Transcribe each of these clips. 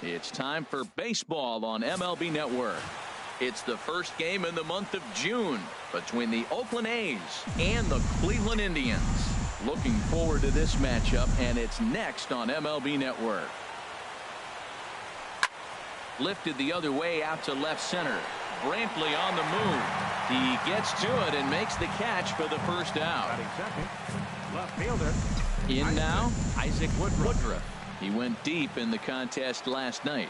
It's time for baseball on MLB Network. It's the first game in the month of June between the Oakland A's and the Cleveland Indians. Looking forward to this matchup, and it's next on MLB Network. Lifted the other way out to left center. Brantley on the move. He gets to it and makes the catch for the first out. Left fielder. In now, Isaac Woodruff. He went deep in the contest last night.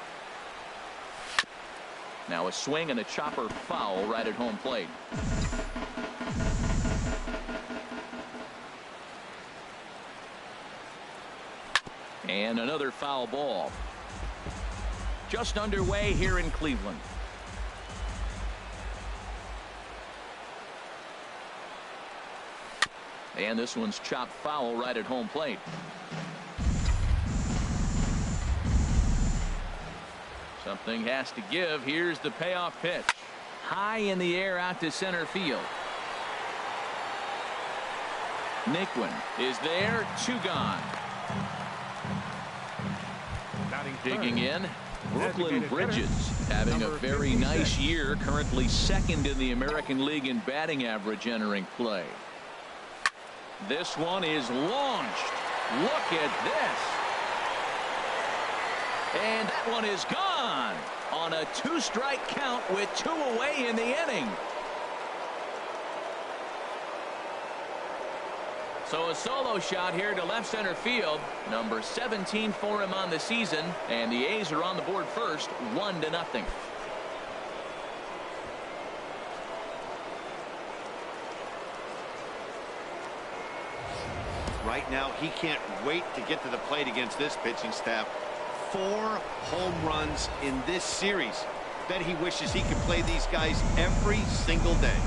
Now a swing and a chopper foul right at home plate. And another foul ball. Just underway here in Cleveland. And this one's chopped foul right at home plate. Something has to give. Here's the payoff pitch. High in the air out to center field. Naquin is there. 2 gone. Digging in, Brooklyn Bridges having a very nice year. Currently second in the American League in batting average entering play. This one is launched. Look at this. And that one is gone on a 2-strike count with 2 away in the inning. So a solo shot here to left center field. Number 17 for him on the season. And the A's are on the board first, 1-0. Right now, he can't wait to get to the plate against this pitching staff. 4 home runs in this series. Bet he wishes he could play these guys every single day.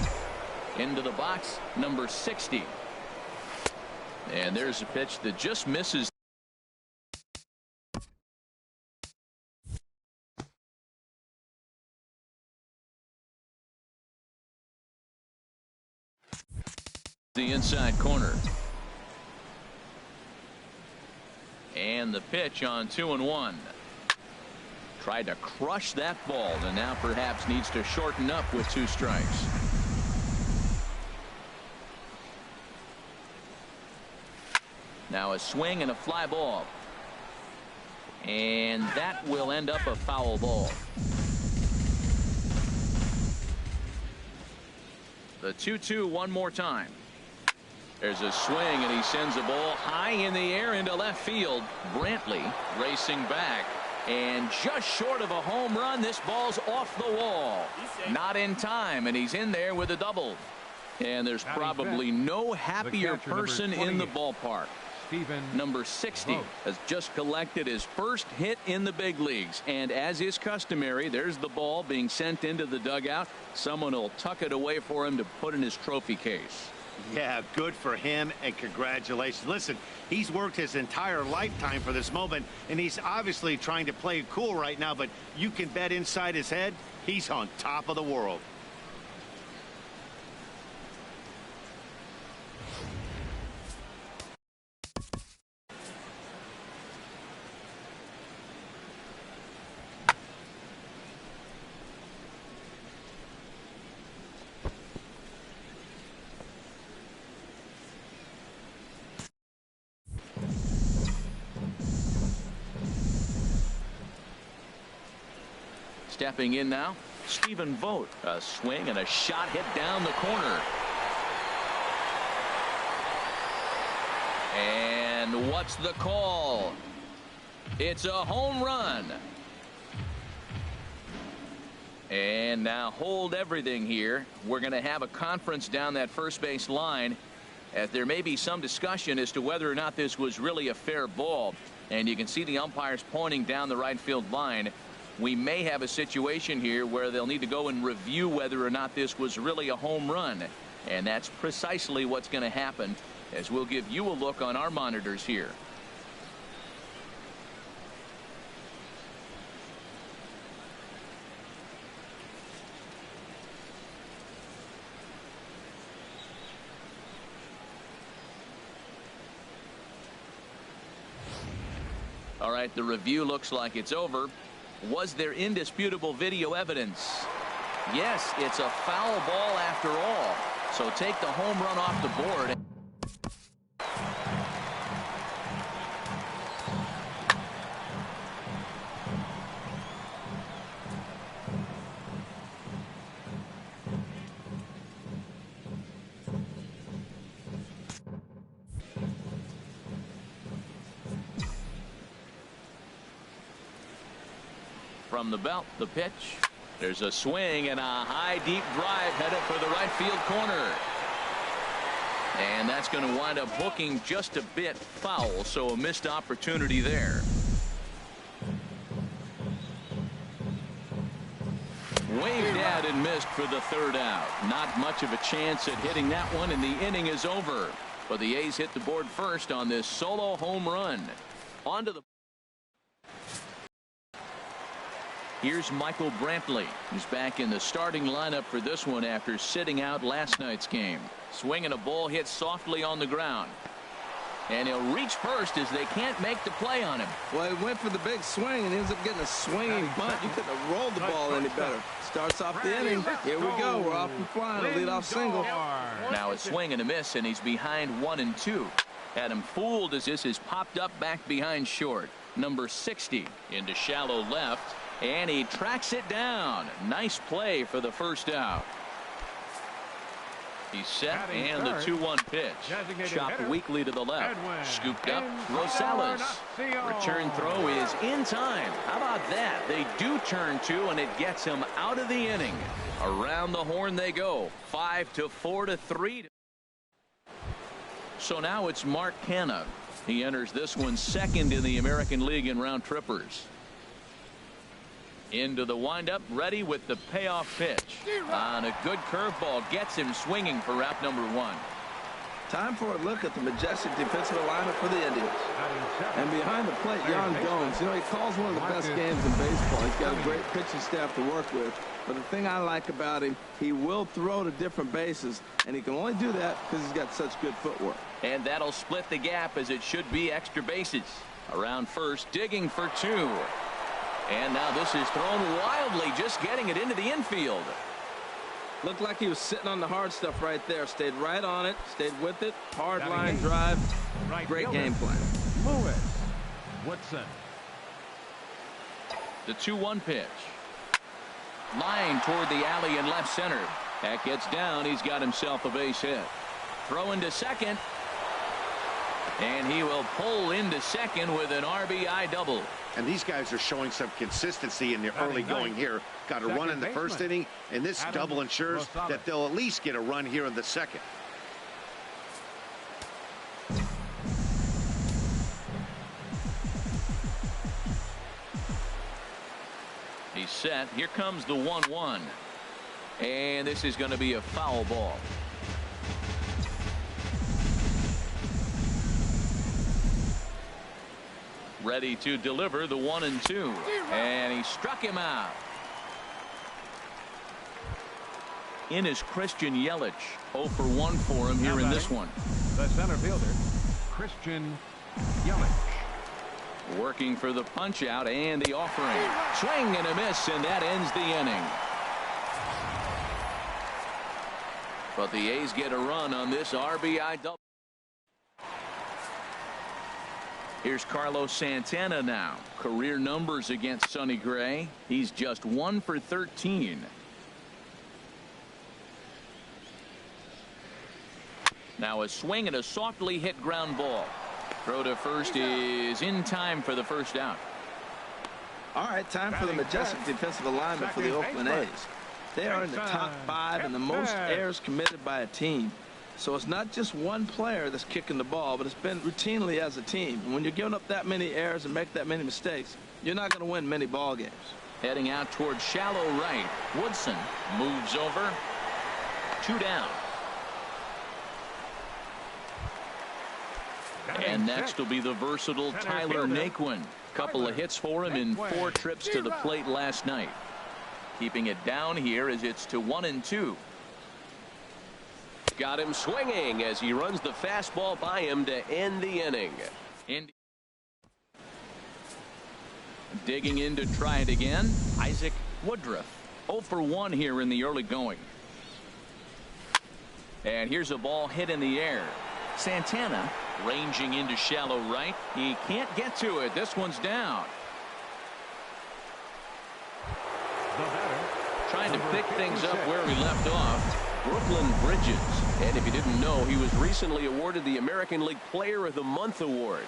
Into the box, number 60. And there's a pitch that just misses. The inside corner. And the pitch on 2-1. Tried to crush that ball, and now perhaps needs to shorten up with 2 strikes. Now a swing and a fly ball. And that will end up a foul ball. The 2-2 one more time. There's a swing, and he sends a ball high in the air into left field. Brantley racing back, and just short of a home run. This ball's off the wall. Not in time, and he's in there with a double. And there's probably no happier person in the ballpark. Number 60 has just collected his first hit in the big leagues, and as is customary, there's the ball being sent into the dugout. Someone will tuck it away for him to put in his trophy case. Yeah, good for him, and congratulations. Listen, he's worked his entire lifetime for this moment, and he's obviously trying to play it cool right now, but you can bet inside his head, he's on top of the world. Stepping in now, Stephen Vogt. A swing and a shot hit down the corner. And what's the call? It's a home run. And now hold everything here. We're going to have a conference down that first base line, as there may be some discussion as to whether or not this was really a fair ball. And you can see the umpires pointing down the right field line. We may have a situation here where they'll need to go and review whether or not this was really a home run. And that's precisely what's going to happen, as we'll give you a look on our monitors here. All right, the review looks like it's over. Was there indisputable video evidence? Yes, it's a foul ball after all. So take the home run off the board. From the belt, the pitch. There's a swing and a high deep drive headed for the right field corner. And that's going to wind up hooking just a bit foul, so a missed opportunity there. Waved at and missed for the third out. Not much of a chance at hitting that one, and the inning is over. But the A's hit the board first on this solo home run. On to the Here's Michael Brantley. He's back in the starting lineup for this one after sitting out last night's game. Swinging a ball hit softly on the ground. And he'll reach first as they can't make the play on him. Well, he went for the big swing and ends up getting a swinging bunt. You couldn't have rolled the ball any better. Starts off the inning. Here we go. We're off and flying. A leadoff single. Now a swing and a miss, and he's behind 1-2. Had him fooled as this is popped up back behind short. Number 60 into shallow left. And he tracks it down. Nice play for the first out. He's set, and the 2-1 pitch. Chopped weakly to the left. Scooped up. Rosales. Return throw is in time. How about that? They do turn two, and it gets him out of the inning. Around the horn they go. 5-4-3. So now it's Mark Canha. He enters this one second in the American League in round trippers. Into the windup, ready with the payoff pitch. On a good curveball, gets him swinging for route number 1. Time for a look at the majestic defensive alignment for the Indians. And behind the plate, Yan Gomes. You know, he calls one of the best games in baseball. He's got a great pitching staff to work with. But the thing I like about him, he will throw to different bases. And he can only do that because he's got such good footwork. And that'll split the gap as it should be extra bases. Around first, digging for 2. And now this is thrown wildly, just getting it into the infield. Looked like he was sitting on the hard stuff right there. Stayed right on it, stayed with it. Hard line drive. Great game plan. Lewis. Woodson. The 2-1 pitch. Line toward the alley in left center. That gets down. He's got himself a base hit. Throw into second. And he will pull into second with an RBI double. And these guys are showing some consistency in the early going here. Got a run in the first inning, and this double ensures that they'll at least get a run here in the second. He's set. Here comes the 1-1. And this is going to be a foul ball. Ready to deliver the 1-2. And he struck him out. In is Christian Yelich. 0 for 1 for him here in this one. The center fielder, Christian Yelich. Working for the punch out and the offering. Swing and a miss, and that ends the inning. But the A's get a run on this RBI double. Here's Carlos Santana now. Career numbers against Sonny Gray. He's just 1 for 13. Now a swing and a softly hit ground ball. Throw to first is in time for the first out. All right, time for the majestic defensive alignment for the Oakland A's. They are in the top 5 in the most errors committed by a team. So it's not just one player that's kicking the ball, but it's been routinely as a team. And when you're giving up that many errors and make that many mistakes, you're not going to win many ball games. Heading out towards shallow right. Woodson moves over. 2 down. And next will be the versatile Tyler Naquin. Couple of hits for him in 4 trips to the plate last night. Keeping it down here as it's to 1-2. Got him swinging as he runs the fastball by him to end the inning. Digging in to try it again, Isaac Woodruff. 0 for 1 here in the early going. And here's a ball hit in the air. Santana ranging into shallow right. He can't get to it. This one's down. The batter, Trying to number pick things up 56. where we left off. Brooklyn Bridges. And if you didn't know, he was recently awarded the American League Player of the Month award.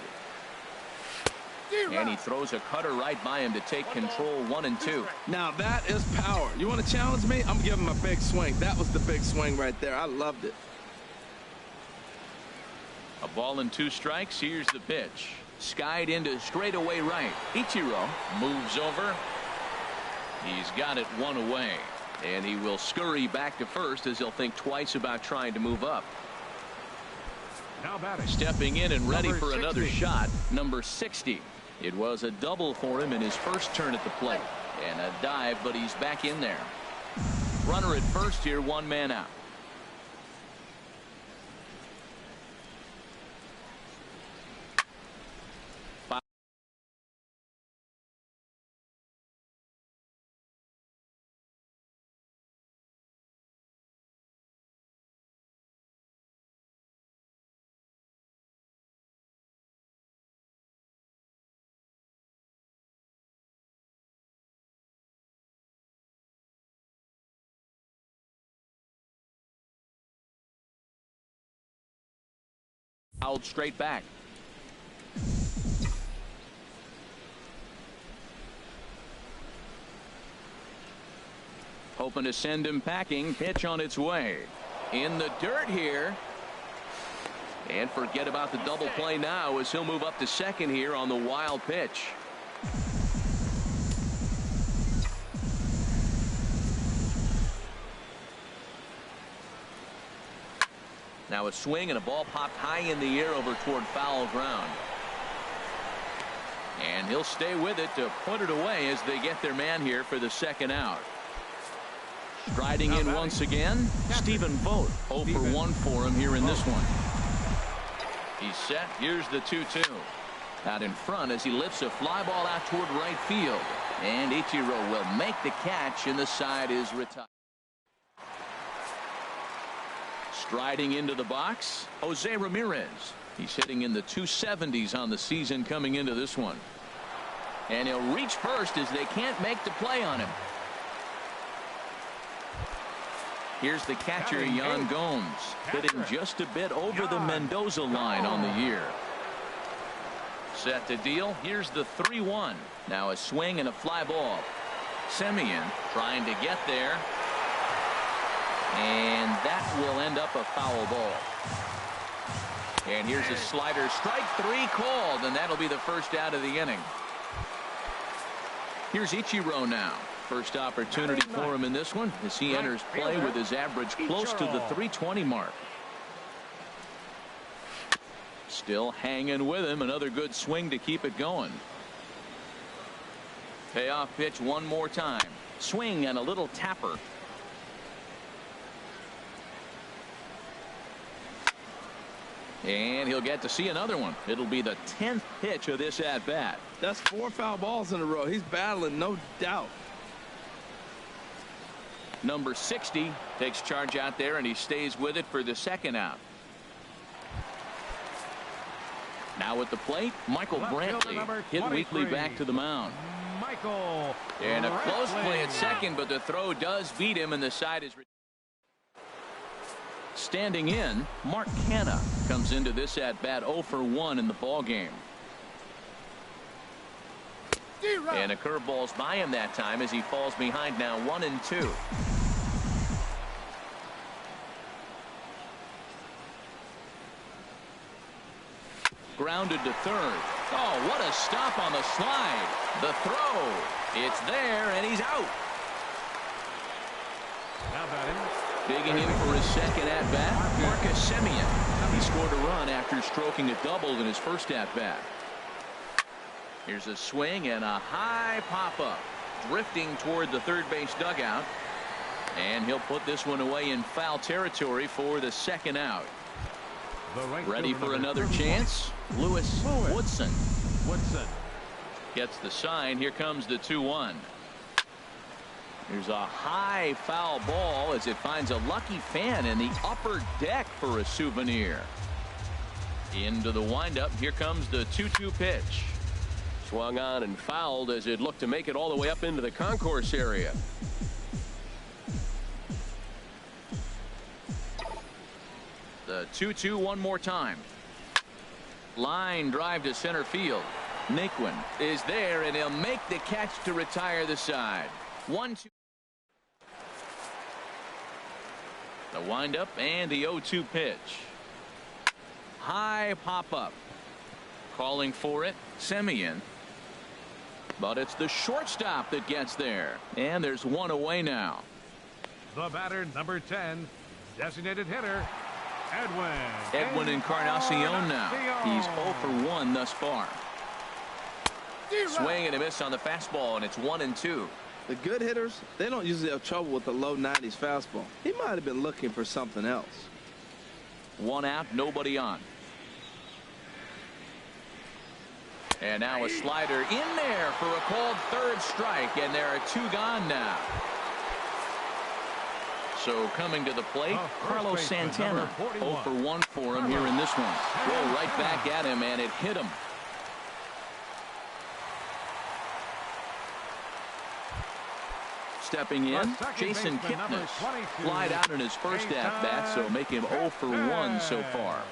And he throws a cutter right by him to take control. 1 and 2. Now that is power. You want to challenge me? I'm giving him a big swing. That was the big swing right there. I loved it. A ball and 2 strikes. Here's the pitch. Skied into straightaway right. Ichiro moves over. He's got it 1 away. And he will scurry back to first as he'll think twice about trying to move up. Now batting. Stepping in and ready Number for another 60. shot. Number 60. It was a double for him in his first turn at the plate. And a dive, but he's back in there. Runner at first here, 1 man out. Fouled straight back. Hoping to send him packing. Pitch on its way. In the dirt here. And forget about the double play now as he'll move up to second here on the wild pitch. Now a swing and a ball popped high in the air over toward foul ground. And he'll stay with it to put it away as they get their man here for the second out. Striding in once again, Stephen Vogt. 0 for 1 for him here in this one. He's set. Here's the 2-2. Out in front as he lifts a fly ball out toward right field. And Ichiro will make the catch and the side is retired. Striding into the box, Jose Ramirez. He's hitting in the 270s on the season coming into this one. And he'll reach first as they can't make the play on him. Here's the catcher, Yan Gomes, hitting just a bit over the Mendoza line on the year. Set to deal. Here's the 3-1. Now a swing and a fly ball. Semien trying to get there. And that will end up a foul ball. And here's a slider. Strike 3 called, and that'll be the first out of the inning. Here's Ichiro now. First opportunity for him in this one as he enters play with his average close to the 320 mark. Still hanging with him. Another good swing to keep it going. Payoff pitch one more time. Swing and a little tapper. And he'll get to see another one. It'll be the 10th pitch of this at bat. That's 4 foul balls in a row. He's battling, no doubt. Number 60 takes charge out there, and he stays with it for the second out. Now at the plate, Michael Brantley hit weekly back to the mound. Michael. And a close play at second, but the throw does beat him, and the side is. Standing in, Mark Canha comes into this at bat 0 for 1 in the ball game. And a curveball's by him that time as he falls behind now 1-2. Grounded to third. Oh, what a stop on the slide. The throw. It's there, and he's out. Now batting. Digging in for his second at-bat, Marcus Semien. He scored a run after stroking a double in his first at-bat. Here's a swing and a high pop-up. Drifting toward the third base dugout. And he'll put this one away in foul territory for the second out. The right Ready fielder, for number another 31. chance? Lewis Woodson. Woodson. Gets the sign. Here comes the 2-1. Here's a high foul ball as it finds a lucky fan in the upper deck for a souvenir. Into the windup. Here comes the 2-2 pitch. Swung on and fouled as it looked to make it all the way up into the concourse area. The 2-2 one more time. Line drive to center field. Naquin is there, and he'll make the catch to retire the side. 1-2. The windup and the 0-2 pitch. High pop up. Calling for it, Semien. But it's the shortstop that gets there. And there's one away now. The batter, number 10, designated hitter, Edwin Encarnacion now. He's 0 for 1 thus far. Swing and a miss on the fastball, and it's 1-2. The good hitters, they don't usually have trouble with the low 90s fastball. He might have been looking for something else. 1 out, nobody on. And now a slider in there for a called third strike, and there are 2 gone now. So coming to the plate, Carlos Santana. 0 for 1 for him here in this one. Roll right back at him, and it hit him. Stepping in, Jason Kipnis. Flied out in his first at-bat, so make him 0 for 1 so far.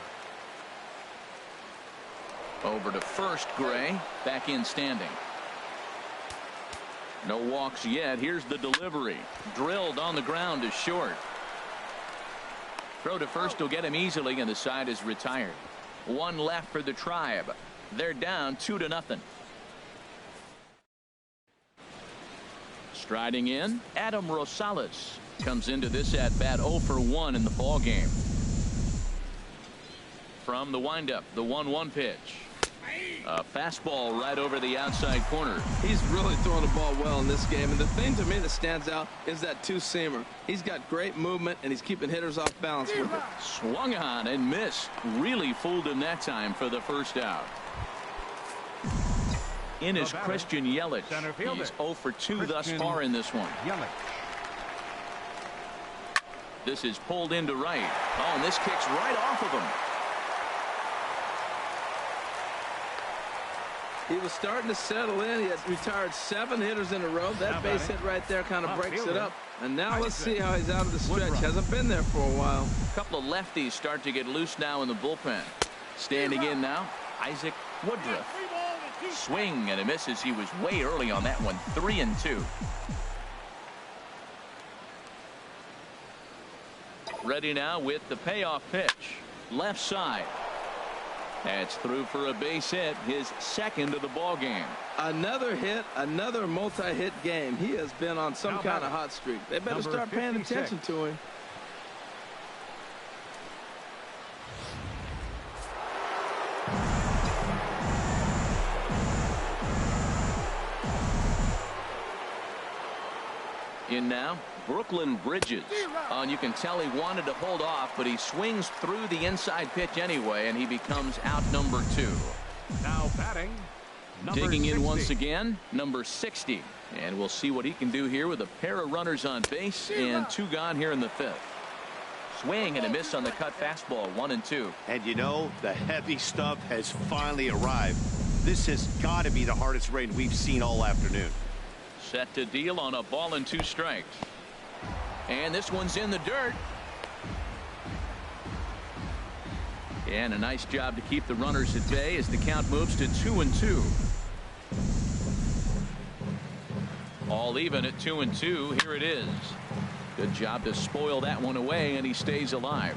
Over to first, Gray. Back in standing. No walks yet. Here's the delivery. Drilled on the ground to short. Throw to first will get him easily, and the side is retired. 1 left for the Tribe. They're down 2-0. Striding in, Adam Rosales comes into this at bat 0 for 1 in the ball game. From the windup, the 1-1 pitch. A fastball right over the outside corner. He's really throwing the ball well in this game, and the thing to me that stands out is that 2-seamer. He's got great movement, and he's keeping hitters off balance with it. Swung on and missed. Really fooled him that time for the first out. In is Christian Yelich. He's 0 for 2 thus far in this one. This is pulled into right. Oh, and this kicks right off of him. He was starting to settle in. He has retired 7 hitters in a row. That base hit right there kind of breaks it up. And now let's see how he's out of the stretch. Hasn't been there for a while. A couple of lefties start to get loose now in the bullpen. Standing in now, Isaac Woodruff. Swing and a miss as he was way early on that one. 3-2. Ready now with the payoff pitch. Left side. That's through for a base hit, his second of the ball game. Another hit, another multi-hit game. He has been on some kind of hot streak. They better start paying attention to him. In now, Brooklyn Bridges. And you can tell he wanted to hold off, but he swings through the inside pitch anyway, and he becomes out number 2. Now batting, digging in once again, number 60. And we'll see what he can do here with a pair of runners on base and 2 gone here in the 5th. Swing and a miss on the cut fastball. 1-2. And you know, the heavy stuff has finally arrived. This has got to be the hardest rain we've seen all afternoon. Set to deal on a ball and 2 strikes. And this one's in the dirt. And a nice job to keep the runners at bay as the count moves to 2-2. All even at 2-2. Here it is. Good job to spoil that one away, and he stays alive.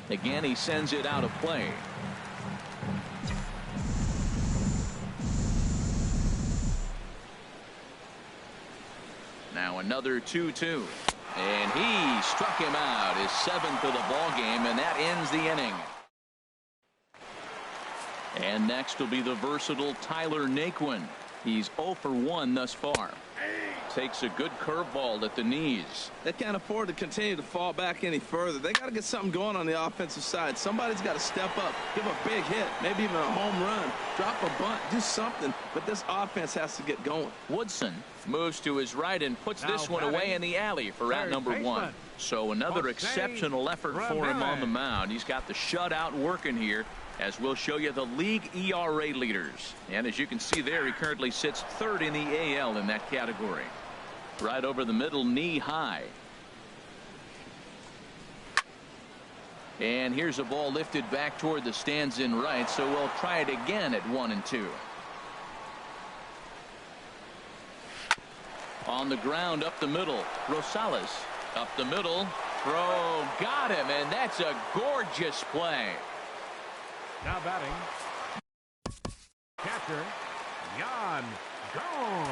Again, he sends it out of play. Now another 2-2. And he struck him out, his 7th of the ball game, and that ends the inning. And next will be the versatile Tyler Naquin. He's 0 for 1 thus far. takes a good curveball at the knees. They can't afford to continue to fall back any further. They got to get something going on the offensive side. Somebody's got to step up, give a big hit, maybe even a home run, drop a bunt, do something. But this offense has to get going. Woodson moves to his right and puts this one away in the alley for out number one. So another exceptional effort for him on the mound. He's got the shutout working here, as we'll show you the league ERA leaders. And as you can see there, he currently sits third in the AL in that category. Right over the middle, knee high. And here's a ball lifted back toward the stands in right, so we'll try it again at 1-2. On the ground up the middle, Rosales up the middle, throw, got him, and that's a gorgeous play. Now batting, catcher, Yan Gomes.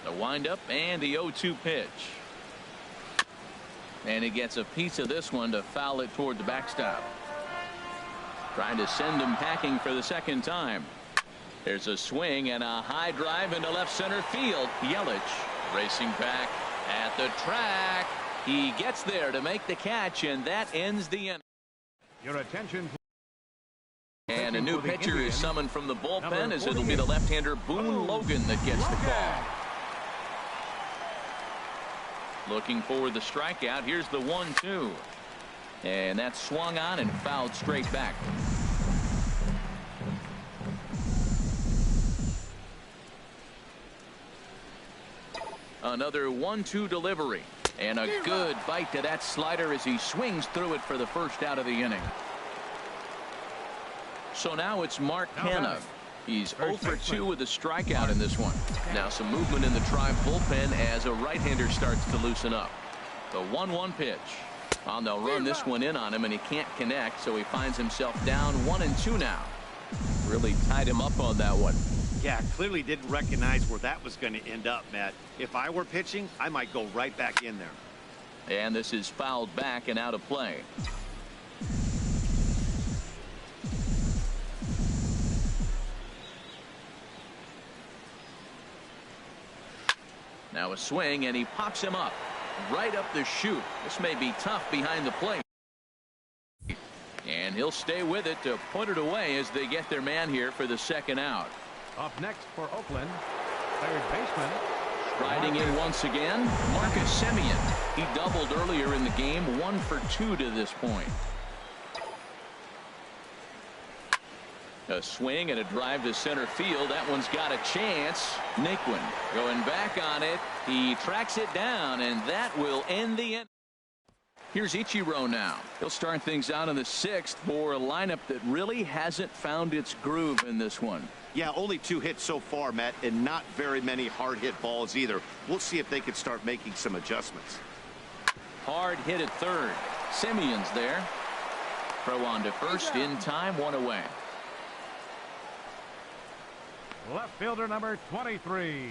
The windup and the 0-2 pitch. And he gets a piece of this one to foul it toward the backstop. Trying to send him packing for the second time. There's a swing and a high drive into left center field. Yelich racing back at the track. He gets there to make the catch, and that ends the inning. Your attention. And a new pitcher is summoned from the bullpen, as it'll be the left-hander Boone Logan that gets the call. Looking for the strikeout. Here's the 1-2. And that's swung on and fouled straight back. Another 1-2 delivery. And a good bite to that slider as he swings through it for the first out of the inning. So now it's Mark Hanna. He's 0 for 2 with a strikeout in this one. Now some movement in the Tribe bullpen as a right-hander starts to loosen up. The 1-1 pitch. Well, they'll run this one in on him, and he can't connect, so he finds himself down 1-2 now. Really tied him up on that one. Yeah, clearly didn't recognize where that was going to end up, Matt. If I were pitching, I might go right back in there. And this is fouled back and out of play. Now a swing, and he pops him up right up the chute. This may be tough behind the plate. And he'll stay with it to put it away as they get their man here for the second out. Up next for Oakland, third baseman. Riding in once again, Marcus Semien. He doubled earlier in the game, 1 for 2 to this point. A swing and a drive to center field. That one's got a chance. Naquin going back on it. He tracks it down, and that will end the inning. Here's Ichiro now. He'll start things out in the 6th for a lineup that really hasn't found its groove in this one. Yeah, only 2 hits so far, Matt, and not very many hard hit balls either. We'll see if they can start making some adjustments. Hard hit at third. Semien's there. Throw on to first in time, 1 away. Left fielder number 23,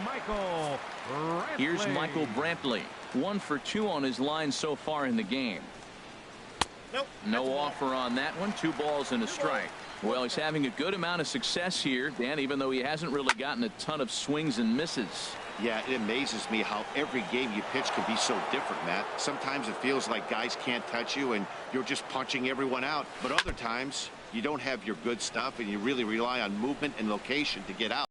Michael Brantley. Here's Michael Brantley. 1 for 2 on his line so far in the game. Nope. No offer on that one. 2 balls and a strike. Well, he's having a good amount of success here, Dan, even though he hasn't really gotten a ton of swings and misses. Yeah, it amazes me how every game you pitch can be so different, Matt. Sometimes it feels like guys can't touch you and you're just punching everyone out. But other times you don't have your good stuff and you really rely on movement and location to get out.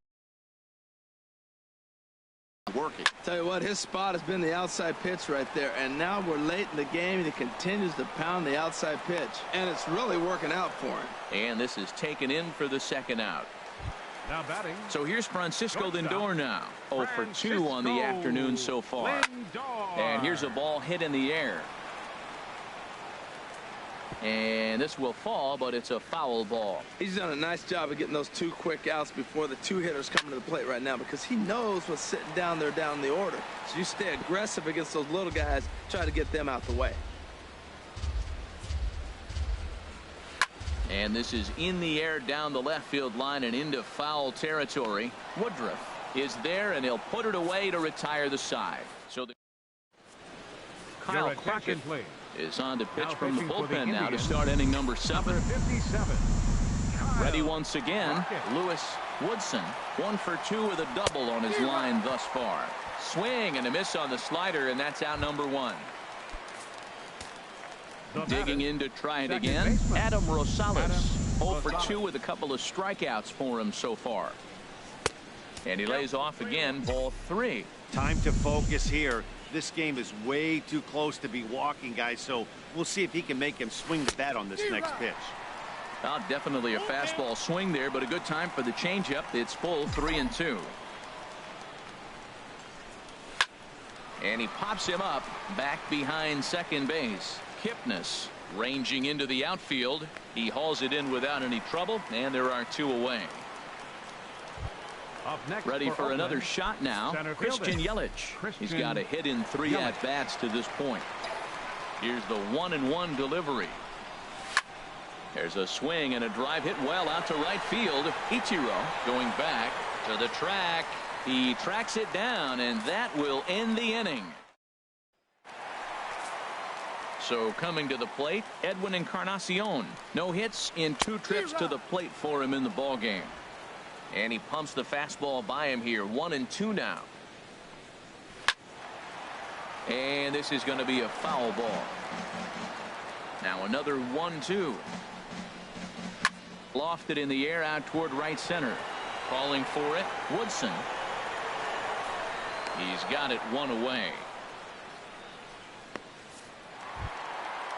Working. Tell you what, his spot has been the outside pitch right there, and now we're late in the game and he continues to pound the outside pitch, and it's really working out for him. And this is taken in for the second out. Now batting. So here's Francisco Lindor now. 0 for 2 on the afternoon so far. Lindor. And here's a ball hit in the air. And this will fall, but it's a foul ball. He's done a nice job of getting those 2 quick outs before the 2 hitters coming to the plate right now, because he knows what's sitting down there down the order. So you stay aggressive against those little guys, try to get them out the way. And this is in the air down the left field line and into foul territory. Woodruff is there, and he'll put it away to retire the side. So Kyle Your Crockett attention, please. is on to pitch Now from the pitching for the bullpen now to Indians, start inning number 7. Number 57. Kyle Ready once again, Crockett. Lewis Woodson. 1 for 2 with a double on his line thus far. Swing and a miss on the slider, and that's out number 1. Digging in to try it again, Adam Rosales. 0 for 2 with a couple of strikeouts for him so far. And he lays off again, ball 3. Time to focus here. This game is way too close to be walking, guys, so we'll see if he can make him swing the bat on this next pitch. Definitely a fastball swing there, but a good time for the changeup. It's full, 3-2. And he pops him up back behind second base. Kipnis ranging into the outfield. He hauls it in without any trouble, and there are 2 away. Up next Ready for Oakland, another shot now. center Christian fielder. Yelich. He's got a hit in 3 at-bats to this point. Here's the 1-1 delivery. There's a swing and a drive hit well out to right field. Ichiro going back to the track. He tracks it down, and that will end the inning. So coming to the plate, Edwin Encarnacion. No hits in 2 trips to the plate for him in the ball game. And he pumps the fastball by him here. 1-2 now. And this is going to be a foul ball. Now another 1-2. Lofted in the air out toward right center. Calling for it, Woodson. He's got it 1 away.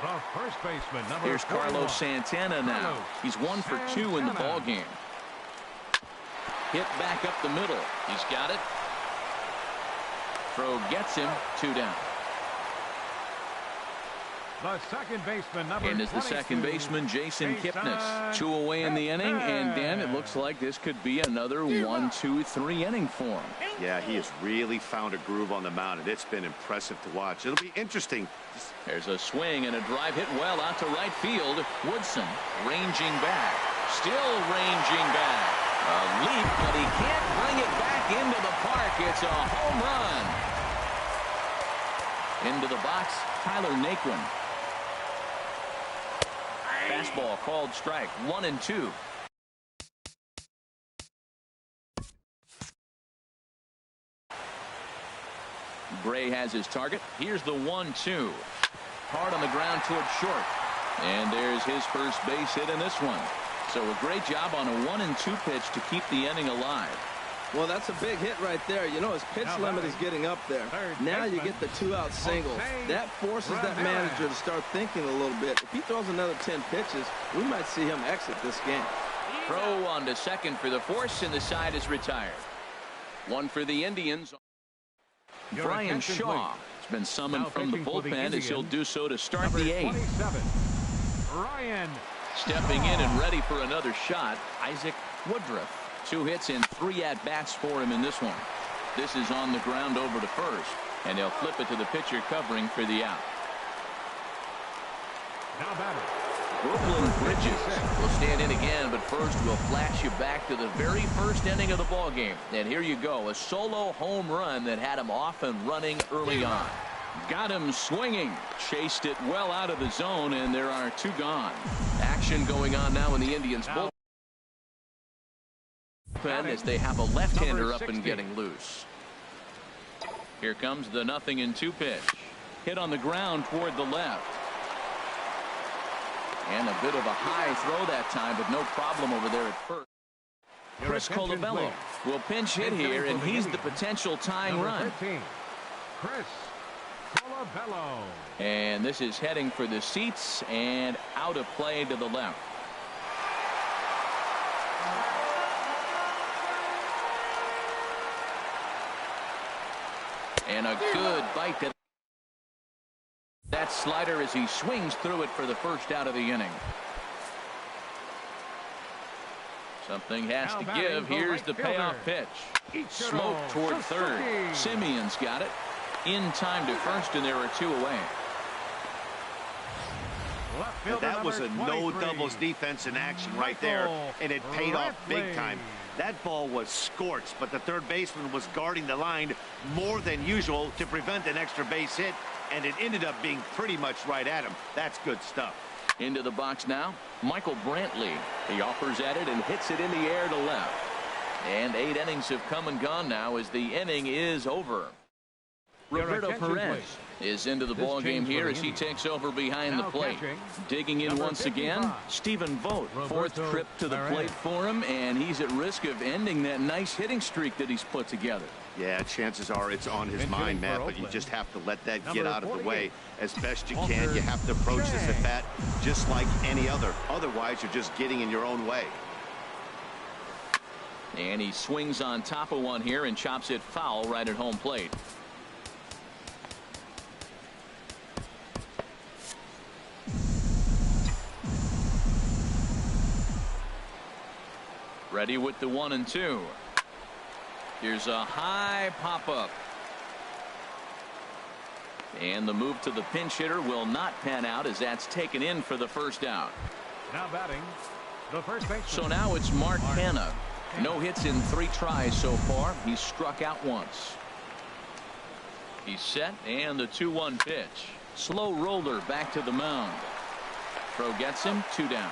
The first baseman, number Here's 41. Carlos Santana now. Carlos He's 1 for 2 in the Santana. ball game. Hit back up the middle. He's got it. Throw gets him. 2 down. The second baseman, number And is the 22, second baseman, Jason Kipnis. 2 away in the inning, and Dan, it looks like this could be another 1, 2, 3 inning for him. Yeah, he has really found a groove on the mound, and it's been impressive to watch. It'll be interesting. There's a swing and a drive hit well out to right field. Woodson ranging back. Still ranging back. A leap, but he can't bring it back into the park. It's a home run. Into the box, Tyler Naquin. Fastball called strike. 1-2. Gray has his target. Here's the 1-2. Hard on the ground toward short. And there's his first base hit in this one. So a great job on a 1-2 pitch to keep the inning alive. Well, that's a big hit right there. You know, his pitch Now limit is batting, getting up there. third Now you baseman, get the 2-out singles. That forces that Ramirez. manager to start thinking a little bit. If he throws another 10 pitches, we might see him exit this game. Throw on to second for the force, and the side is retired. 1 for the Indians. Your Brian attention, Shaw please. has been summoned Now from the pitching for the bullpen as he'll Indians, do so to start number the 8th. 27, Ryan Stepping in and ready for another shot, Isaac Woodruff. 2 hits and 3 at-bats for him in this one. This is on the ground over to first, and they'll flip it to the pitcher covering for the out. now batter. Brooklyn Bridges will stand in again, but first we'll flash you back to the very first inning of the ball game. And here you go, a solo home run that had him off and running early on. Got him swinging, chased it well out of the zone, and there are 2 gone. Action going on now in the Indians bullpen as they have a left-hander up and getting loose. Here comes the 0-2 pitch. Hit on the ground toward the left. And a bit of a high throw that time, but no problem over there at first. Your Chris attention, Colabello please. will pinch hit here, and he's the potential tying Number run. 13, Chris Colabello. And this is heading for the seats and out of play to the left. And a good bite to that slider as he swings through it for the first out of the inning. Something has Now to batting give. the Here's right the payoff fielder. pitch. Ichiro Smoke toward third. Suzuki. Simeon's got it. In time to first, and there are 2 away. Left fielder, That was a number 23, no doubles defense in action right there, Michael and it paid off big Brantley. time. That ball was scorched, but the third baseman was guarding the line more than usual to prevent an extra base hit. and it ended up being pretty much right at him. That's good stuff. Into the box now, Michael Brantley. He offers at it and hits it in the air to left. And 8 innings have come and gone now as the inning is over. Roberto Perez is into the ball game here as he takes over behind the plate. Digging in once again, Stephen Vogt. Fourth trip to the plate for him, and he's at risk of ending that nice hitting streak that he's put together. Yeah, chances are it's on his mind, Matt, but you just have to let that get out of the way as best you can. You have to approach this at bat just like any other. Otherwise, you're just getting in your own way. And he swings on top of one here and chops it foul right at home plate. Ready with the 1-2. Here's a high pop-up. And the move to the pinch hitter will not pan out as that's taken in for the first out. Now batting, the first baseman. So now it's Mark Hanna. No hits in 3 tries so far. He's struck out once. He's set, and the 2-1 pitch. Slow roller back to the mound. Throw gets him, 2 down.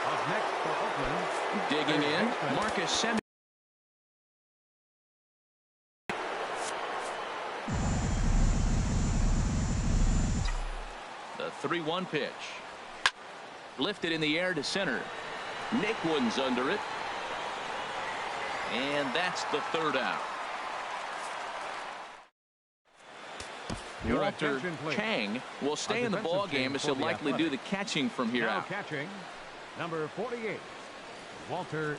Up next for Oakland. Digging in, Marcus Semien. The 3-1 pitch. Lifted in the air to center. Nick Wooden's under it. And that's the 3rd out. Walter Chang will stay in the ball game as he'll likely do the catching from here out. Catching, number 48, Walter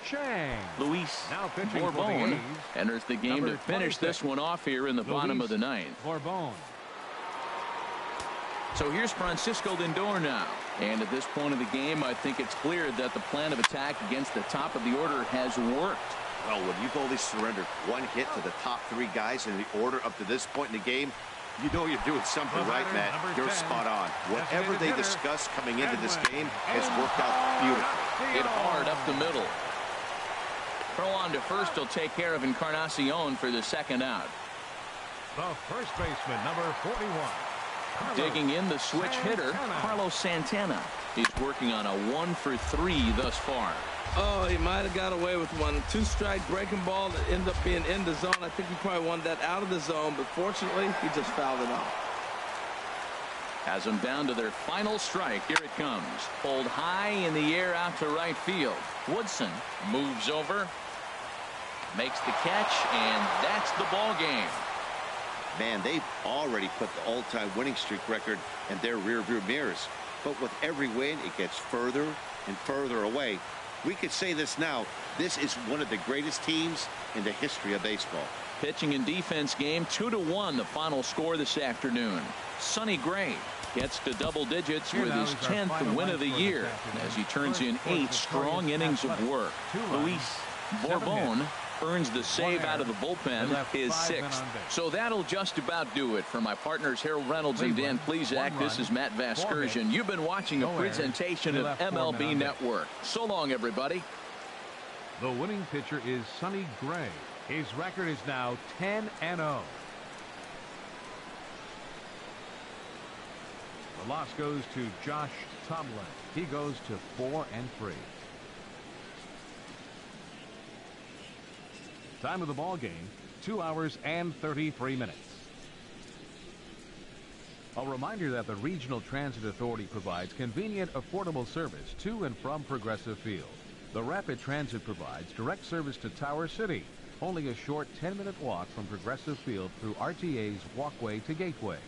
Chang. Luis Borbon enters the game to finish this one off here in the bottom of the 9th. Borbon. So here's Francisco Lindor now. And at this point of the game, I think it's clear that the plan of attack against the top of the order has worked. Well, when you've only surrendered 1 hit to the top 3 guys in the order up to this point in the game, you know you're doing something right, Matt. You're spot on. Whatever they discussed coming into this game has worked out beautifully. Hit hard up the middle. Throw on to first will take care of Encarnacion for the 2nd out. The first baseman, number 41. Digging in the switch hitter, Carlos Santana. He's working on a 1 for 3 thus far. Oh, he might have got away with one 2-strike breaking ball that ended up being in the zone. I think he probably wanted that out of the zone, but fortunately, he just fouled it off. Has them down to their final strike. Here it comes. Pulled high in the air out to right field. Woodson moves over, makes the catch, and that's the ball game. Man, they've already put the all-time winning streak record in their rearview mirrors. But with every win, it gets further and further away. We could say this now. This is one of the greatest teams in the history of baseball. Pitching and defense game, 2-1 the final score this afternoon. Sonny Gray gets to double digits with his 10th win of the year as he turns in 8 strong innings of work. Luis Borbon earns the save out of the bullpen, his 6th. So that'll just about do it. For my partners Harold Reynolds and Dan Plesac, this is Matt Vasgersian. You've been watching a presentation of MLB Network. So long, everybody. The winning pitcher is Sonny Gray. His record is now 10-0. The loss goes to Josh Tomlin. He goes to 4-3. Time of the ball game, 2 hours and 33 minutes. A reminder that the Regional Transit Authority provides convenient, affordable service to and from Progressive Field. The Rapid Transit provides direct service to Tower City, only a short 10-minute walk from Progressive Field through RTA's walkway to Gateway.